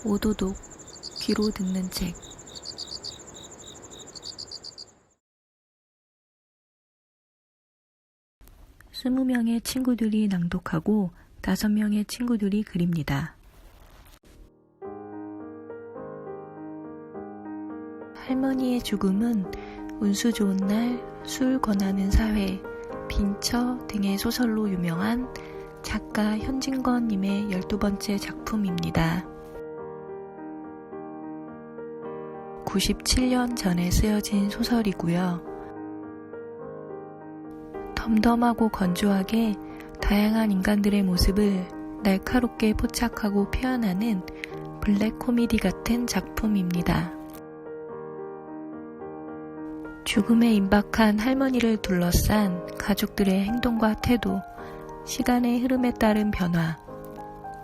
오도독 귀로 듣는 책. 스무 명의 친구들이 낭독하고 5명의 친구들이 그립니다. 할머니의 죽음은 운수 좋은 날, 술 권하는 사회, 빈처 등의 소설로 유명한 작가 현진건님의 12번째 작품입니다. 97년 전에 쓰여진 소설이고요. 덤덤하고 건조하게 다양한 인간들의 모습을 날카롭게 포착하고 표현하는 블랙 코미디 같은 작품입니다. 죽음에 임박한 할머니를 둘러싼 가족들의 행동과 태도, 시간의 흐름에 따른 변화,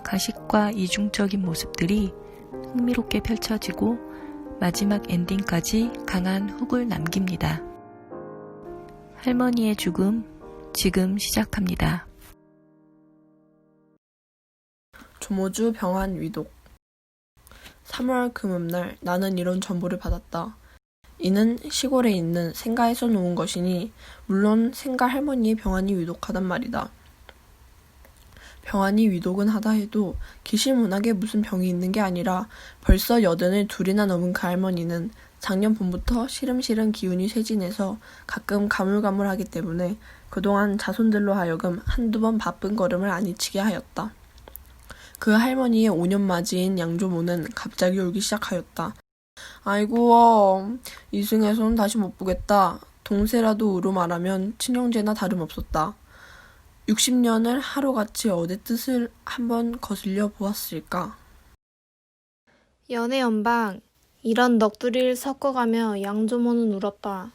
가식과 이중적인 모습들이 흥미롭게 펼쳐지고 마지막 엔딩까지 강한 훅을 남깁니다. 할머니의 죽음, 지금 시작합니다. 조모주 병환 위독. 3월 금음날 나는 이런 전보를 받았다. 이는 시골에 있는 생가에서 놓은 것이니 물론 생가 할머니의 병환이 위독하단 말이다. 병환이 위독은 하다 해도 기실문학에 무슨 병이 있는 게 아니라 벌써 80을 둘이나 넘은 그 할머니는 작년 봄부터 시름시름 기운이 쇠진해서 가끔 가물가물하기 때문에 그동안 자손들로 하여금 한두 번 바쁜 걸음을 안 잊히게 하였다. 그 할머니의 5년 맞이인 양조모는 갑자기 울기 시작하였다. 아이고, 이승에서는 다시 못 보겠다. 동세라도 우로 말하면 친형제나 다름없었다. 60년을 하루같이 어디 뜻을 한번 거슬려 보았을까. 연애연방, 이런 넋두리를 섞어가며 양조모는 울었다.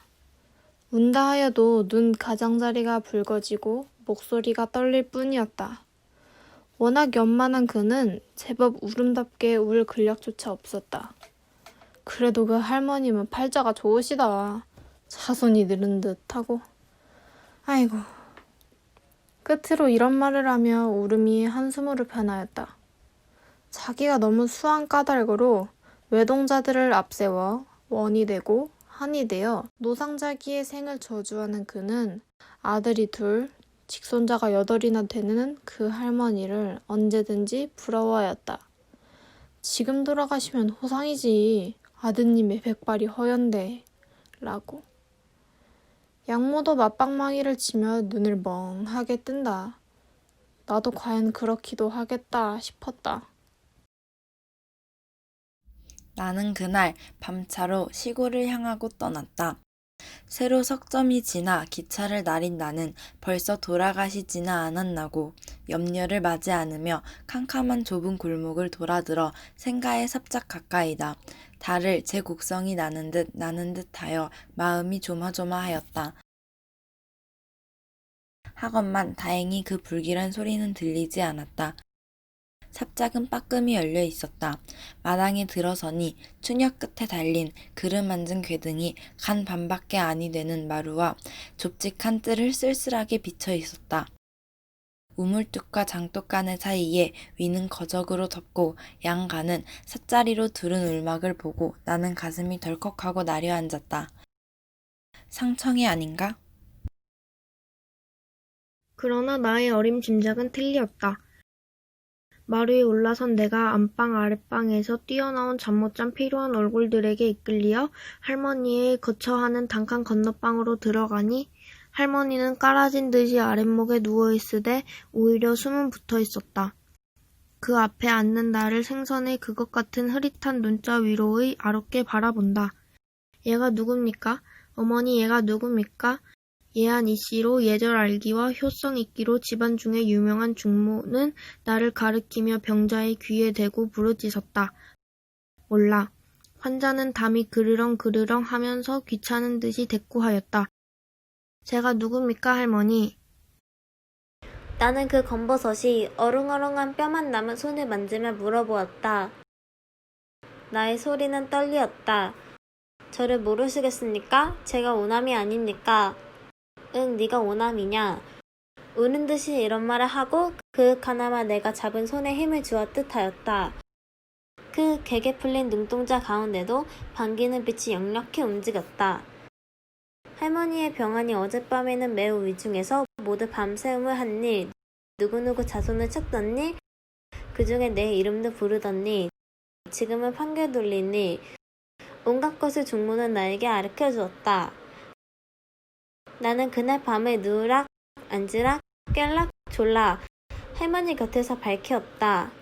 운다 하여도 눈 가장자리가 붉어지고 목소리가 떨릴 뿐이었다. 워낙 연만한 그는 제법 울음답게 울 근력조차 없었다. 그래도 그 할머님은 팔자가 좋으시다. 자손이 늘은 듯하고. 아이고. 끝으로 이런 말을 하며 울음이 한숨으로 변하였다. 자기가 너무 수한 까닭으로 외동자들을 앞세워 원이 되고 한이 되어 노상자기의 생을 저주하는 그는 아들이 2, 직손자가 8이나 되는 그 할머니를 언제든지 부러워하였다. 지금 돌아가시면 호상이지. 아드님의 백발이 허연데. 라고. 양모도 맞방망이를 치며 눈을 멍하게 뜬다. 나도 과연 그렇기도 하겠다 싶었다. 나는 그날 밤차로 시골을 향하고 떠났다. 새로 석점이 지나 기차를 나린 나는 벌써 돌아가시지는 않았나고 염려를 마지 않으며 캄캄한 좁은 골목을 돌아들어 생가에 삽작 가까이다. 달을 제 곡성이 나는 듯하여 마음이 조마조마하였다. 하건만 다행히 그 불길한 소리는 들리지 않았다. 삽작은 빠끔히 열려 있었다. 마당에 들어서니 추녀 끝에 달린 그름 앉은 궤등이 간 반밖에 아니 되는 마루와 좁직한 뜰을 쓸쓸하게 비쳐 있었다. 우물뚝과 장독간의 사이에 위는 거적으로 덮고 양간은 삿자리로 두른 울막을 보고 나는 가슴이 덜컥하고 나려앉았다. 상청이 아닌가? 그러나 나의 어림짐작은 틀리었다. 마루에 올라선 내가 안방 아랫방에서 뛰어나온 잠 못 잔 피로한 얼굴들에게 이끌리어 할머니의 거처하는 단칸 건너방으로 들어가니 할머니는 깔아진 듯이 아랫목에 누워있으되 오히려 숨은 붙어있었다. 그 앞에 앉는 나를 생선의 그것 같은 흐릿한 눈자 위로의 아롭게 바라본다. 얘가 누굽니까? 어머니 얘가 누굽니까? 예한 이씨로 예절 알기와 효성 있기로 집안 중에 유명한 중모는 나를 가리키며 병자의 귀에 대고 부르짖었다. 몰라. 환자는 담이 그르렁그르렁 하면서 귀찮은 듯이 대꾸하였다. 제가 누굽니까 할머니? 나는 그 검버섯이 어릉어릉한 뼈만 남은 손을 만지며 물어보았다. 나의 소리는 떨리었다. 저를 모르시겠습니까? 제가 오남이 아닙니까? 응, 네가 오남이냐? 우는 듯이 이런 말을 하고 그윽하나마 내가 잡은 손에 힘을 주었듯 하였다. 그 개게 풀린 눈동자 가운데도 반기는 빛이 역력히 움직였다. 할머니의 병환이 어젯밤에는 매우 위중해서 모두 밤새움을 한 일, 누구누구 자손을 찾던 일, 그 중에 내 이름도 부르던 일, 지금은 판결 돌린 일, 온갖 것을 중모는 나에게 가르쳐 주었다. 나는 그날 밤에 누우락, 앉으락, 깰락, 졸라 할머니 곁에서 밝히었다.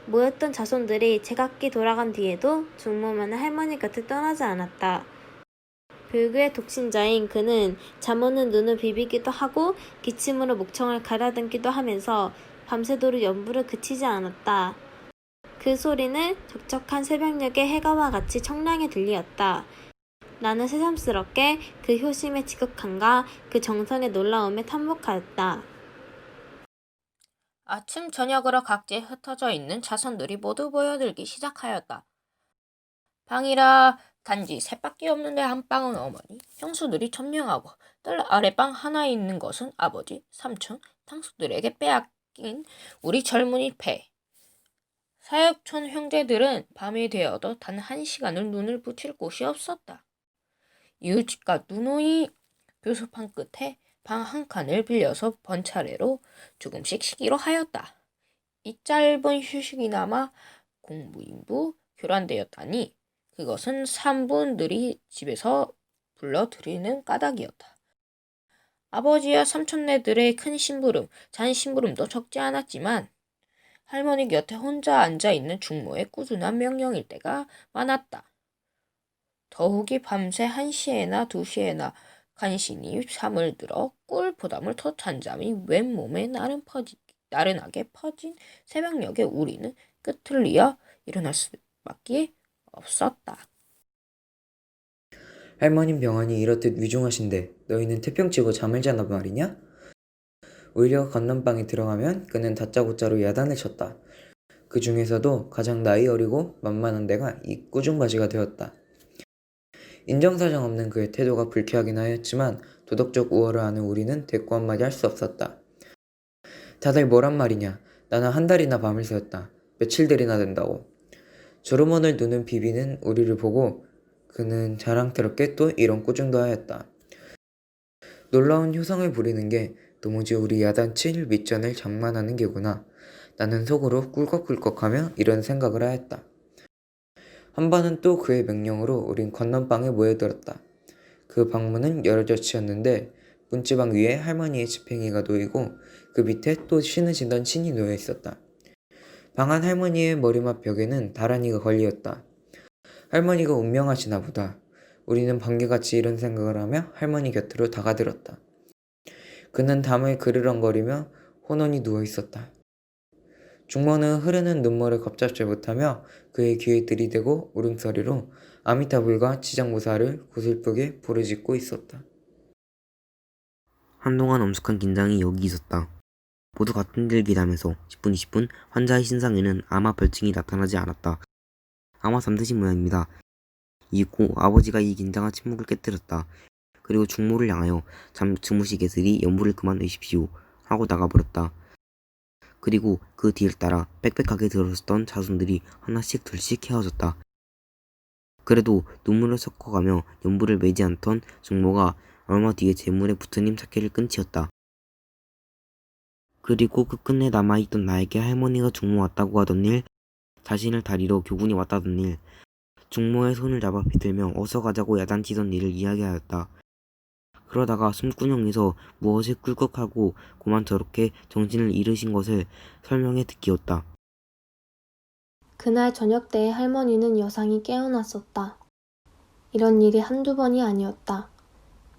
모였던 자손들이 제각기 돌아간 뒤에도 중모만은 할머니 곁을 떠나지 않았다. 불교의 독신자인 그는 잠오는 눈을 비비기도 하고 기침으로 목청을 가다듬기도 하면서 밤새도록 연부를 그치지 않았다. 그 소리는 적적한 새벽녘의 해가와 같이 청량히 들리었다. 나는 새삼스럽게 그 효심의 지극함과 그 정성의 놀라움에 탐복하였다. 아침 저녁으로 각지에 흩어져 있는 자손들이 모두 모여들기 시작하였다. 방이라 단지 셋밖에 없는데 안방은 어머니, 형수들이 점령하고 딸 아랫방 하나 있는 것은 아버지, 삼촌, 탕수들에게 빼앗긴 우리 젊은이 배. 사육촌 형제들은 밤이 되어도 단 1시간을 눈을 붙일 곳이 없었다. 이웃집과 누누이 교섭한 끝에 방 한 칸을 빌려서 번차례로 조금씩 쉬기로 하였다. 이 짧은 휴식이나마 공부인부 교란되었다니 그것은 산부들이 집에서 불러들이는 까닭이었다. 아버지와 삼촌네들의 큰 심부름, 잔 심부름도 적지 않았지만 할머니 곁에 혼자 앉아있는 중모의 꾸준한 명령일 때가 많았다. 더욱이 밤새 1시에나 2시에나 간신히 잠을 들어 꿀보담을 터찬 잠이 왼몸에 나른하게 퍼진 새벽녘에 우리는 끄틀리어 일어날 수밖에 없었다. 할머님 병환이 이렇듯 위중하신데 너희는 태평치고 잠을 자나 말이냐? 오히려 건넌방에 들어가면 그는 다짜고짜로 야단을 쳤다. 그 중에서도 가장 나이 어리고 만만한 데가 이 꾸중바지가 되었다. 인정사정 없는 그의 태도가 불쾌하긴 하였지만 도덕적 우월을 아는 우리는 대꾸 한마디 할 수 없었다. 다들 뭐란 말이냐. 나는 한 달이나 밤을 새웠다. 며칠들이나 된다고. 졸음원을 누는 비비는 우리를 보고 그는 자랑스럽게 또 이런 꾸중도 하였다. 놀라운 효성을 부리는 게 도무지 우리 야단칠 밑전을 장만하는 게구나. 나는 속으로 꿀꺽꿀꺽하며 이런 생각을 하였다. 한 번은 또 그의 명령으로 우린 건넌방에 모여들었다. 그 방문은 열어져 치었는데 문지방 위에 할머니의 지팽이가 놓이고 그 밑에 또 신으시던 신이 놓여 있었다. 방 안 할머니의 머리맡 벽에는 다란이가 걸리었다. 할머니가 운명하시나 보다. 우리는 번개같이 이런 생각을 하며 할머니 곁으로 다가들었다. 그는 담을 그르렁거리며 혼원히 누워 있었다. 중모는 흐르는 눈물을 겁잡지 못하며 그의 귀에 들이대고 울음소리로 아미타불과 지장무사를 고슬프게 부르짖고 있었다. 한동안 엄숙한 긴장이 여기 있었다. 모두 같은 데를 기다면서 10분 20분 환자의 신상에는 아마 별증이 나타나지 않았다. 아마 잠드신 모양입니다. 이윽고 아버지가 이 긴장한 침묵을 깨뜨렸다. 그리고 중모를 향하여 주무시겠으리 연부를 그만두십시오 하고 나가버렸다. 그리고 그 뒤를 따라 빽빽하게 들어섰던 자손들이 하나씩 둘씩 헤어졌다. 그래도 눈물을 섞어가며 연부를 매지 않던 중모가 얼마 뒤에 재물의 부처님 찾기를 끊지었다. 그리고 그 끝내 남아있던 나에게 할머니가 중모 왔다고 하던 일, 자신을 다리로 교군이 왔다던 일, 중모의 손을 잡아 비틀며 어서 가자고 야단치던 일을 이야기하였다. 그러다가 숨구녕에서 무엇을 꿀꺽하고 고만 저렇게 정신을 잃으신 것을 설명해 듣기었다. 그날 저녁 때에 할머니는 여상이 깨어났었다. 이런 일이 한두 번이 아니었다.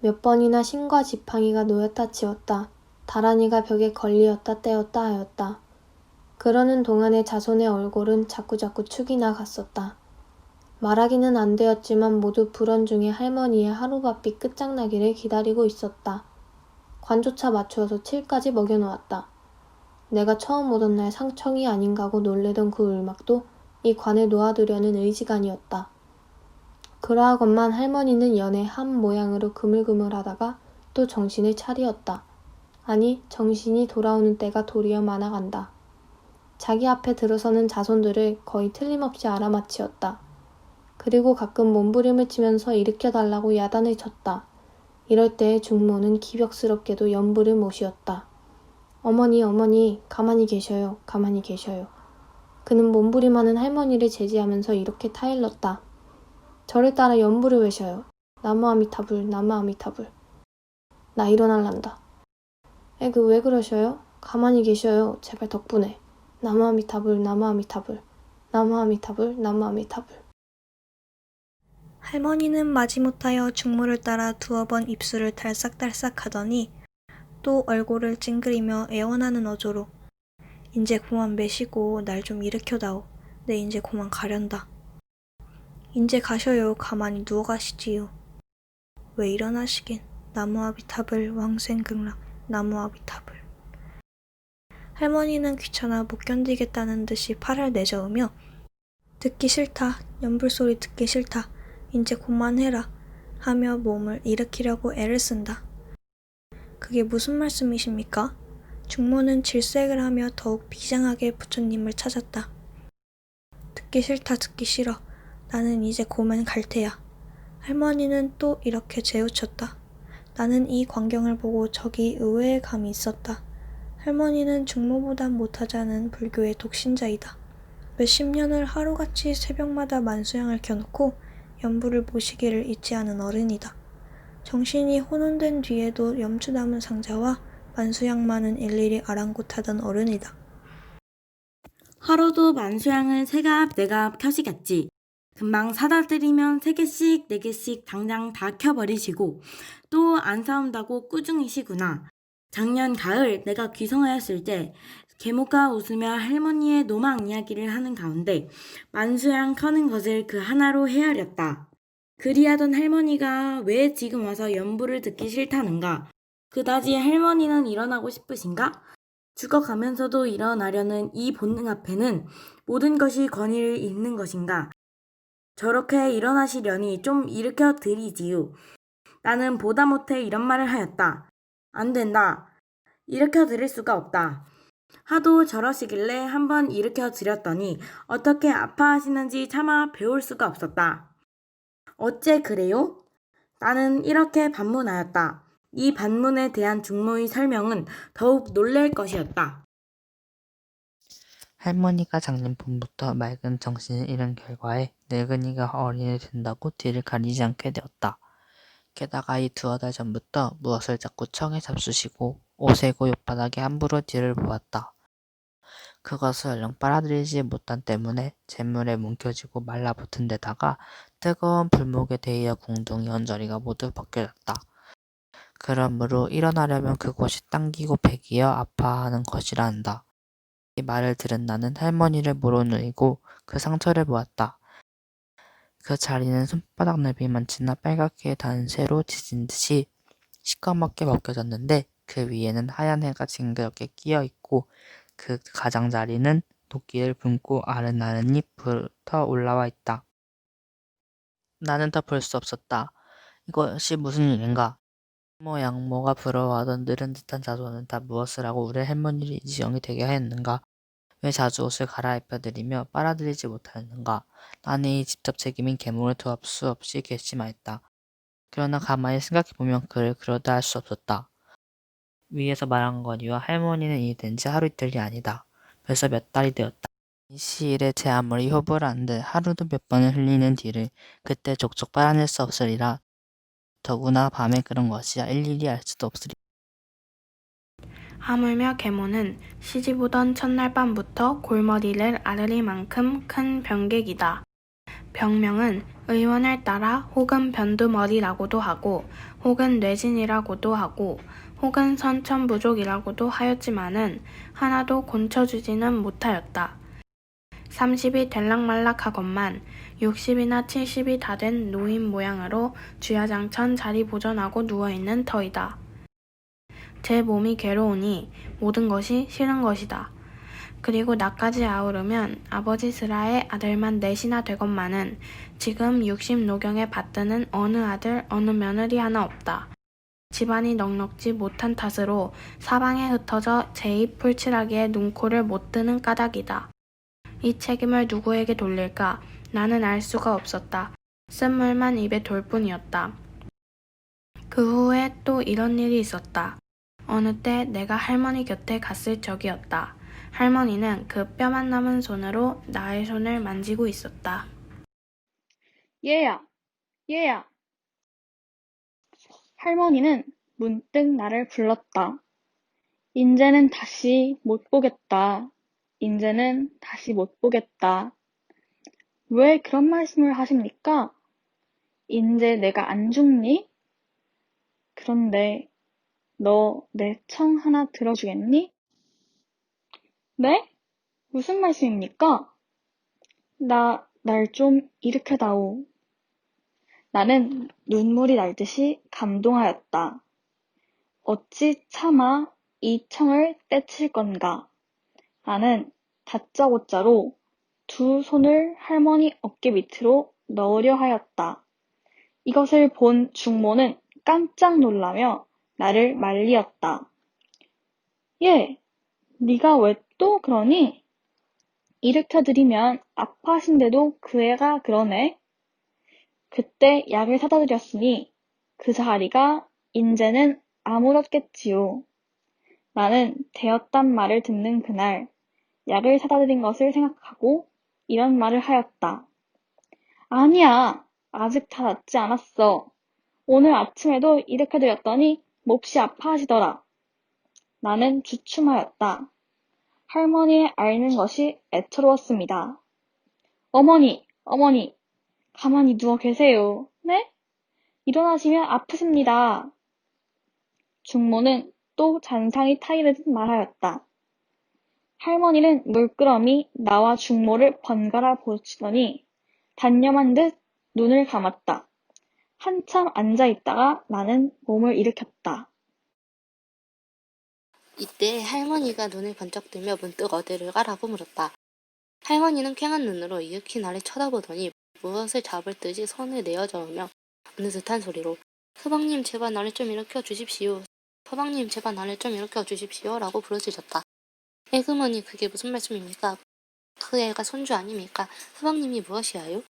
몇 번이나 신과 지팡이가 놓였다 치웠다. 다란이가 벽에 걸리었다 떼었다 하였다. 그러는 동안에 자손의 얼굴은 자꾸자꾸 축이 나갔었다. 말하기는 안 되었지만 모두 불언 중에 할머니의 하루바삐 끝장나기를 기다리고 있었다. 관조차 맞추어서 7까지 먹여놓았다. 내가 처음 오던 날 상청이 아닌가고 놀래던 그 울막도 이 관에 놓아두려는 의지간이었다. 그러하건만 할머니는 연애 한 모양으로 그물그물하다가 또 정신을 차리었다. 아니, 정신이 돌아오는 때가 도리어 많아간다. 자기 앞에 들어서는 자손들을 거의 틀림없이 알아맞히었다. 그리고 가끔 몸부림을 치면서 일으켜달라고 야단을 쳤다. 이럴 때 중모는 기벽스럽게도 연부를 못이었다. 어머니, 어머니, 가만히 계셔요. 가만히 계셔요. 그는 몸부림하는 할머니를 제지하면서 이렇게 타일렀다. 저를 따라 연부를 외셔요. 나무 아미타불, 나무 아미타불. 나 일어날란다. 에그 왜 그러셔요? 가만히 계셔요. 제발 덕분에. 나무 아미타불, 나무 아미타불. 나무 아미타불, 나무 아미타불. 할머니는 마지못하여 중모를 따라 두어 번 입술을 달싹달싹 하더니 또 얼굴을 찡그리며 애원하는 어조로 인제 그만 매시고 날 좀 일으켜다오. 네 인제 그만 가련다. 인제 가셔요. 가만히 누워 가시지요. 왜 일어나시긴. 나무 아비탑을 왕생극락 나무 아비탑을. 할머니는 귀찮아 못 견디겠다는 듯이 팔을 내저으며 듣기 싫다. 연불소리 듣기 싫다. 인제 그만해라 하며 몸을 일으키려고 애를 쓴다. 그게 무슨 말씀이십니까? 중모는 질색을 하며 더욱 비장하게 부처님을 찾았다. 듣기 싫다 듣기 싫어. 나는 이제 고만 갈 테야. 할머니는 또 이렇게 재우쳤다. 나는 이 광경을 보고 저기 의외의 감이 있었다. 할머니는 중모보단 못하자는 불교의 독신자이다. 몇십 년을 하루같이 새벽마다 만수양을 켜놓고 연부를 모시기를 잊지 않은 어른이다. 정신이 혼돈된 뒤에도 염주 담은 상자와 만수양만은 일일이 아랑곳하던 어른이다. 하루도 만수양을 3갑 4갑 켜시겠지. 금방 사다 드리면 3개씩 4개씩 당장 다 켜버리시고 또 안 사온다고 꾸중이시구나. 작년 가을 내가 귀성하였을 때 계모가 웃으며 할머니의 노망 이야기를 하는 가운데 만수양 켜는 것을 그 하나로 헤아렸다. 그리하던 할머니가 왜 지금 와서 연부를 듣기 싫다는가? 그다지 할머니는 일어나고 싶으신가? 죽어가면서도 일어나려는 이 본능 앞에는 모든 것이 권위를 잃는 것인가? 저렇게 일어나시려니 좀 일으켜 드리지요. 나는 보다 못해 이런 말을 하였다. 안 된다. 일으켜 드릴 수가 없다. 하도 저러시길래 한번 일으켜 드렸더니 어떻게 아파하시는지 차마 배울 수가 없었다. 어째 그래요? 나는 이렇게 반문하였다. 이 반문에 대한 중모의 설명은 더욱 놀랄 것이었다. 할머니가 작년봄부터 맑은 정신을 잃은 결과에 늙은이가 어린이 된다고 뒤를 가리지 않게 되었다. 게다가 이 2달 전부터 무엇을 자꾸 청에 잡수시고 오세고 옆바닥에 함부로 뒤를 보았다. 그것을 얼른 빨아들이지 못한 때문에 재물에 뭉켜지고 말라붙은 데다가 뜨거운 불목에 대하여 궁둥이 언저리가 모두 벗겨졌다. 그러므로 일어나려면 그곳이 당기고 배기어 아파하는 것이라 한다. 이 말을 들은 나는 할머니를 모로누이고 그 상처를 보았다. 그 자리는 손바닥 넓이만치나 빨갛게 단 쇠로 지진 듯이 시커멓게 벗겨졌는데 그 위에는 하얀 해가 징그럽게 끼어있고 그 가장자리는 도끼를 붓고 아른아른히 붙어 올라와 있다. 나는 더 볼 수 없었다. 이것이 무슨 일인가? 양모가 부러워하던 느른 듯한 자손은 다 무엇을 하고 우리 할머니를 이 지경이 되게 하였는가? 왜 자주 옷을 갈아입혀드리며 빨아들이지 못하였는가? 나는 이 직접 책임인 계모를 도울 수 없이 괘씸하였다. 그러나 가만히 생각해보면 그를 그러다 할 수 없었다. 위에서 말한 거니와 할머니는 이해된 지 하루 이틀이 아니다. 벌써 몇 달이 되었다. 이 시일에 제 아무리 효부를 한들 하루도 몇 번을 흘리는 뒤를 그때 족족 빨아낼 수 없으리라. 더구나 밤에 그런 것이야 일일이 알 수도 없으리. 하물며 계모는 시집 오던 첫날 밤부터 골머리를 앓으리 만큼 큰 병객이다. 병명은 의원을 따라 혹은 변두머리라고도 하고 혹은 뇌진이라고도 하고 혹은 선천부족이라고도 하였지만은 하나도 곤쳐주지는 못하였다. 30이 될락말락하건만 60이나 70이 다 된 노인 모양으로 주야장천 자리 보전하고 누워있는 터이다. 제 몸이 괴로우니 모든 것이 싫은 것이다. 그리고 나까지 아우르면 아버지 슬하의 아들만 넷이나 되건만은 지금 60 노경에 받드는 어느 아들 어느 며느리 하나 없다. 집안이 넉넉지 못한 탓으로 사방에 흩어져 제 입 풀칠하기에 눈코를 못 뜨는 까닭이다. 이 책임을 누구에게 돌릴까? 나는 알 수가 없었다. 쓴물만 입에 돌 뿐이었다. 그 후에 또 이런 일이 있었다. 어느 때 내가 할머니 곁에 갔을 적이었다. 할머니는 그 뼈만 남은 손으로 나의 손을 만지고 있었다. 얘야, 얘야. 할머니는 문득 나를 불렀다. 인제는 다시 못 보겠다. 인제는 다시 못 보겠다. 왜 그런 말씀을 하십니까? 인제 내가 안 죽니? 그런데 너 내 청 하나 들어주겠니? 네? 무슨 말씀입니까? 날 좀 일으켜다오. 나는 눈물이 날 듯이 감동하였다. 어찌 차마 이 청을 떼칠 건가? 나는 다짜고짜로 두 손을 할머니 어깨 밑으로 넣으려 하였다. 이것을 본 중모는 깜짝 놀라며 나를 말리었다. 예, 네가 왜 또 그러니? 일으켜드리면 아파하신데도 그 애가 그러네. 그때 약을 사다 드렸으니 그 자리가 인제는 아물었겠지요. 나는 되었단 말을 듣는 그날 약을 사다 드린 것을 생각하고 이런 말을 하였다. 아니야, 아직 다 낫지 않았어. 오늘 아침에도 일으켜드렸더니 몹시 아파하시더라. 나는 주춤하였다. 할머니의 앓는 것이 애처로웠습니다. 어머니, 가만히 누워 계세요. 네? 일어나시면 아프십니다. 중모는 또 잔상이 타이르듯 말하였다. 할머니는 물끄러미 나와 중모를 번갈아 보시더니 단념한 듯 눈을 감았다. 한참 앉아있다가 나는 몸을 일으켰다. 이때 할머니가 눈을 번쩍 뜨며 문득 어디를 가라고 물었다. 할머니는 퀭한 눈으로 이윽히 나를 쳐다보더니 무엇을 잡을 듯이 손을 내어저으며 어느 듯한 소리로 서방님 제발 나를 좀 일으켜 주십시오. 서방님 제발 나를 좀 일으켜 주십시오. 라고 부르짖었다. 에그머니 그게 무슨 말씀입니까? 그 애가 손주 아닙니까? 서방님이 무엇이하요?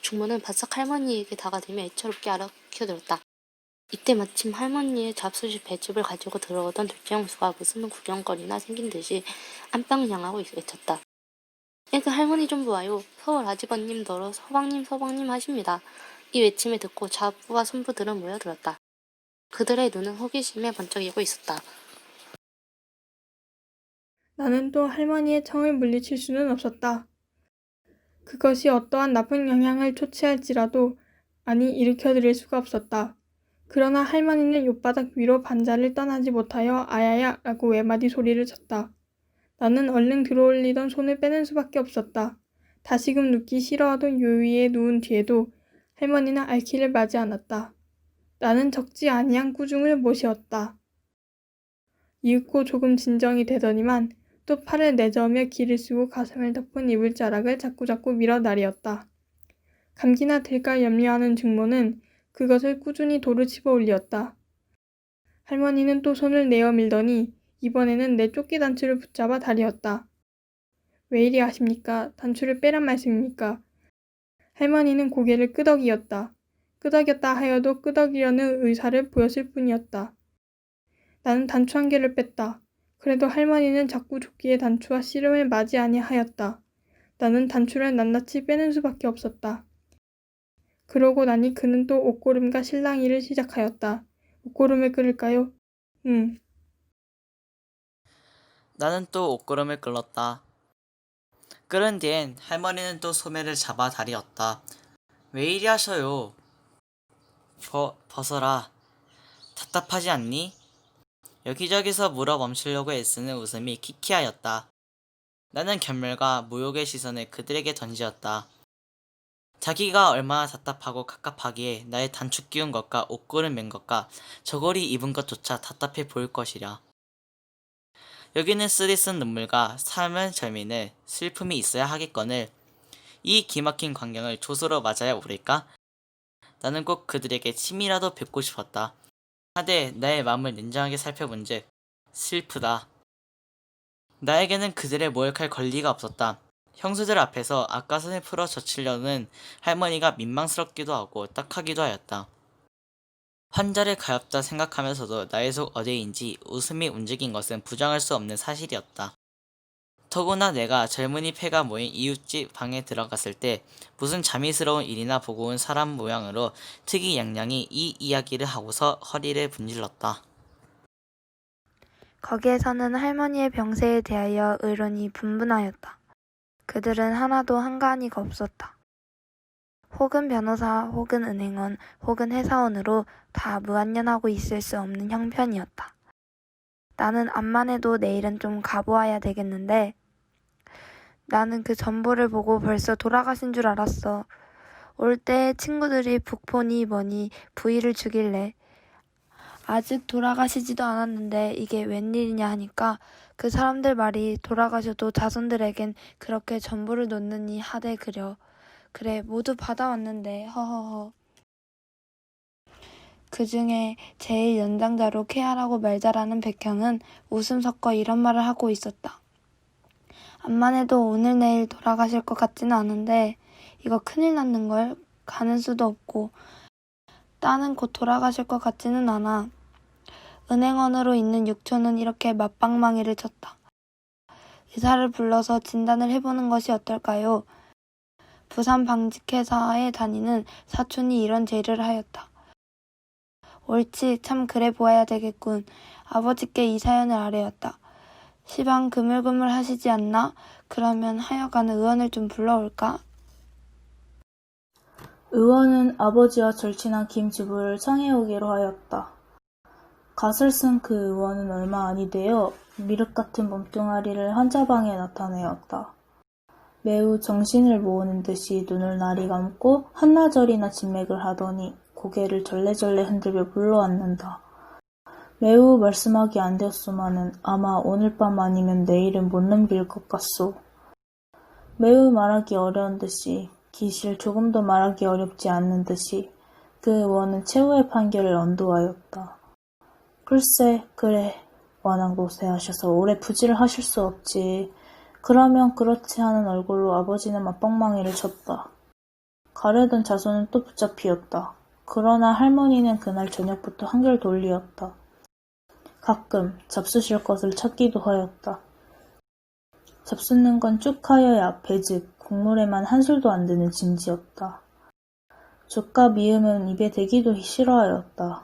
중모는 바싹 할머니에게 다가들며 애처롭게 알아켜들었다. 이때 마침 할머니의 잡수실 배즙을 가지고 들어오던 둘째 형수가 무슨 구경거리나 생긴 듯이 안방을 향하고 외쳤다. 그 할머니 좀 보아요. 서울 아주버님 더러 서방님 하십니다. 이 외침을 듣고 자부와 손부들은 모여들었다. 그들의 눈은 호기심에 번쩍이고 있었다. 나는 또 할머니의 청을 물리칠 수는 없었다. 그것이 어떠한 나쁜 영향을 초치할지라도 아니 일으켜드릴 수가 없었다. 그러나 할머니는 옅바닥 위로 반자를 떠나지 못하여 아야야 라고 외마디 소리를 쳤다. 나는 얼른 들어올리던 손을 빼는 수밖에 없었다. 다시금 눕기 싫어하던 요위에 누운 뒤에도 할머니는 앓기를 마지 않았다. 나는 적지 아니한 꾸중을 모시었다. 이윽고 조금 진정이 되더니만 또 팔을 내저으며 기를 쓰고 가슴을 덮은 이불자락을 자꾸자꾸 밀어나리었다. 감기나 들까 염려하는 중모는 그것을 꾸준히 도로 집어 올리었다. 할머니는 또 손을 내어 밀더니 이번에는 내 조끼 단추를 붙잡아 다리었다. 왜 이리 하십니까? 단추를 빼란 말씀입니까? 할머니는 고개를 끄덕이었다. 끄덕였다 하여도 끄덕이려는 의사를 보였을 뿐이었다. 나는 단추 한 개를 뺐다. 그래도 할머니는 자꾸 조끼의 단추와 씨름을 맞이 아니하였다. 나는 단추를 낱낱이 빼는 수밖에 없었다. 그러고 나니 그는 또 옷고름과 실랑이를 시작하였다. 옷고름을 끓일까요? 응. 나는 또 옷구름을 끌었다. 끓은 뒤엔 할머니는 또 소매를 잡아 다리었다. 왜 이리 하셔요? 벗어라. 답답하지 않니? 여기저기서 물어 멈추려고 애쓰는 웃음이 키키하였다. 나는 견멸과 모욕의 시선을 그들에게 던지었다. 자기가 얼마나 답답하고 갑갑하기에 나의 단추 끼운 것과 옷구름 맨 것과 저고리 입은 것조차 답답해 보일 것이랴. 여기는 쓰리쓴 눈물과 삶은 절민을 슬픔이 있어야 하겠거늘 이 기막힌 광경을 조소로 맞아야 오를까? 나는 꼭 그들에게 침이라도 뱉고 싶었다. 하되 나의 마음을 냉정하게 살펴본즉 슬프다. 나에게는 그들의 모욕할 권리가 없었다. 형수들 앞에서 아까선을 풀어 젖히려는 할머니가 민망스럽기도 하고 딱하기도 하였다. 환자를 가엾다 생각하면서도 나의 속 어디인지 웃음이 움직인 것은 부정할 수 없는 사실이었다. 더구나 내가 젊은이 폐가 모인 이웃집 방에 들어갔을 때 무슨 자미스러운 일이나 보고 온 사람 모양으로 특이양양이 이 이야기를 하고서 허리를 분질렀다. 거기에서는 할머니의 병세에 대하여 의론이 분분하였다. 그들은 하나도 한가하니가 없었다. 혹은 변호사, 혹은 은행원, 혹은 회사원으로 다 무한년하고 있을 수 없는 형편이었다. 나는 암만 해도 내일은 좀 가보아야 되겠는데 나는 그 전보를 보고 벌써 돌아가신 줄 알았어. 올 때 친구들이 북폰이 뭐니 부의를 주길래 아직 돌아가시지도 않았는데 이게 웬일이냐 하니까 그 사람들 말이 돌아가셔도 자손들에겐 그렇게 전보를 놓느니 하되 그려. 그래 모두 받아왔는데 허허허. 그 중에 제일 연장자로 쾌하라고 말 잘하는 백형은 웃음 섞어 이런 말을 하고 있었다. 암만 해도 오늘 내일 돌아가실 것 같지는 않은데 이거 큰일 났는걸. 가는 수도 없고 따는 곧 돌아가실 것 같지는 않아. 은행원으로 있는 육촌은 이렇게 맞방망이를 쳤다. 의사를 불러서 진단을 해보는 것이 어떨까요? 부산 방직회사에 다니는 사촌이 이런 제의를 하였다. 옳지, 참 그래 보아야 되겠군. 아버지께 이 사연을 아뢰었다. 시방 그물그물 하시지 않나? 그러면 하여간 의원을 좀 불러올까? 의원은 아버지와 절친한 김주부를 청해오기로 하였다. 갓을 쓴 그 의원은 얼마 아니되어 미륵 같은 몸뚱아리를 환자방에 나타내었다. 매우 정신을 모으는 듯이 눈을 나리감고 한나절이나 진맥을 하더니 고개를 절레절레 흔들며 불러앉는다. 매우 말씀하기 안 되었소마는 아마 오늘 밤 아니면 내일은 못 넘길 것 같소. 매우 말하기 어려운 듯이 기실 조금도 말하기 어렵지 않는 듯이 그 의원은 최후의 판결을 언도하였다. 글쎄 그래 완왕노쇠하셔서 오래 부지를 하실 수 없지. 그러면 그렇지 하는 얼굴로 아버지는 맞방망이를 쳤다. 가려던 자손은 또 붙잡히었다. 그러나 할머니는 그날 저녁부터 한결 돌리었다. 가끔 잡수실 것을 찾기도 하였다. 잡수는 건 쭉 하여야 배즉 국물에만 한술도 안 드는 짐지였다. 족과 미음은 입에 대기도 싫어하였다.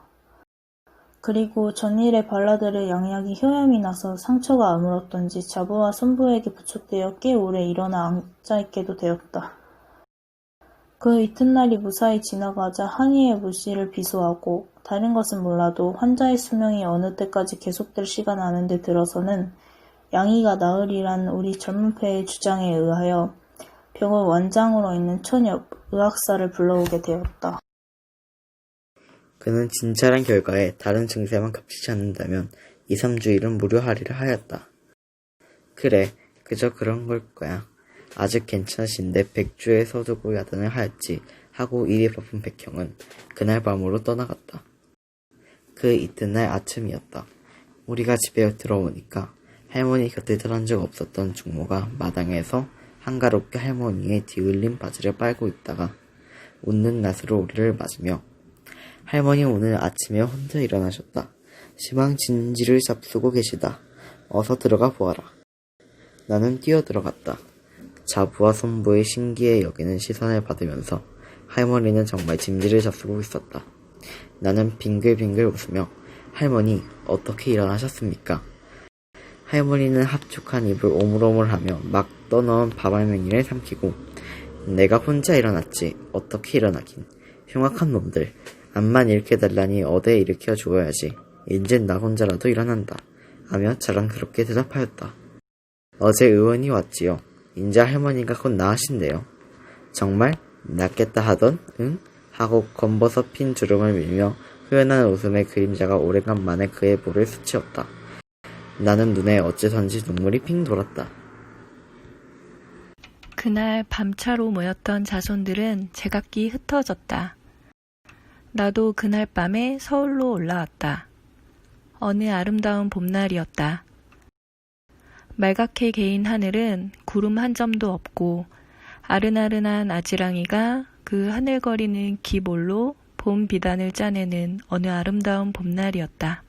그리고 전일에 발라들의 양약이 효염이 나서 상처가 아물었던지 자부와 손부에게 부촉되어 꽤 오래 일어나 앉아있게도 되었다. 그 이튿날이 무사히 지나가자 한이의 무시를 비소하고 다른 것은 몰라도 환자의 수명이 어느 때까지 계속될 시간 아는데 들어서는 양이가 나으리란 우리 젊은패의 주장에 의하여 병원 원장으로 있는 초녀 의학사를 불러오게 되었다. 그는 진찰한 결과에 다른 증세만 겹치지 않는다면 2, 3주일은 무료하리를 하였다. 그래, 그저 그런 걸 거야. 아직 괜찮으신데 백주에 서두고 야단을 하였지 하고 일이 바쁜 백형은 그날 밤으로 떠나갔다. 그 이튿날 아침이었다. 우리가 집에 들어오니까 할머니 곁에 들어간 적 없었던 중모가 마당에서 한가롭게 할머니의 뒤흘린 바지를 빨고 있다가 웃는 낯으로 우리를 맞으며 할머니 오늘 아침에 혼자 일어나셨다. 시방 진지를 잡수고 계시다. 어서 들어가 보아라. 나는 뛰어들어갔다. 자부와 손부의 신기해 여기는 시선을 받으면서 할머니는 정말 짐지를 잡수고 있었다. 나는 빙글빙글 웃으며 할머니 어떻게 일어나셨습니까? 할머니는 합축한 입을 오물오물하며 막 떠넣은 밥알맹이를 삼키고 내가 혼자 일어났지 어떻게 일어나긴. 흉악한 놈들. 암만 일으켜달라니 어데 일으켜 주어야지. 인젠 나 혼자라도 일어난다. 하며 자랑스럽게 대답하였다. 어제 의원이 왔지요. 인자 할머니가 곧 나으신대요. 정말? 낫겠다 하던 응? 하고 검버섯 핀 주름을 밀며 흐연한 웃음의 그림자가 오래간만에 그의 볼을 스치었다. 나는 눈에 어째선지 눈물이 핑 돌았다. 그날 밤차로 모였던 자손들은 제각기 흩어졌다. 나도 그날 밤에 서울로 올라왔다. 어느 아름다운 봄날이었다. 말갛게 개인 하늘은 구름 한 점도 없고 아른아른한 아지랑이가 그 하늘거리는 기볼로 봄 비단을 짜내는 어느 아름다운 봄날이었다.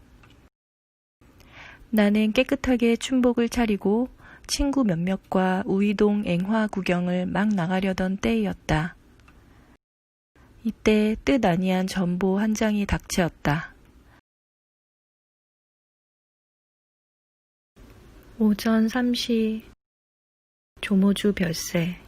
나는 깨끗하게 춘복을 차리고 친구 몇몇과 우이동 앵화 구경을 막 나가려던 때이었다. 이때 뜻 아니한 전보 한 장이 닥치었다. 오전 3시 조모주 별세.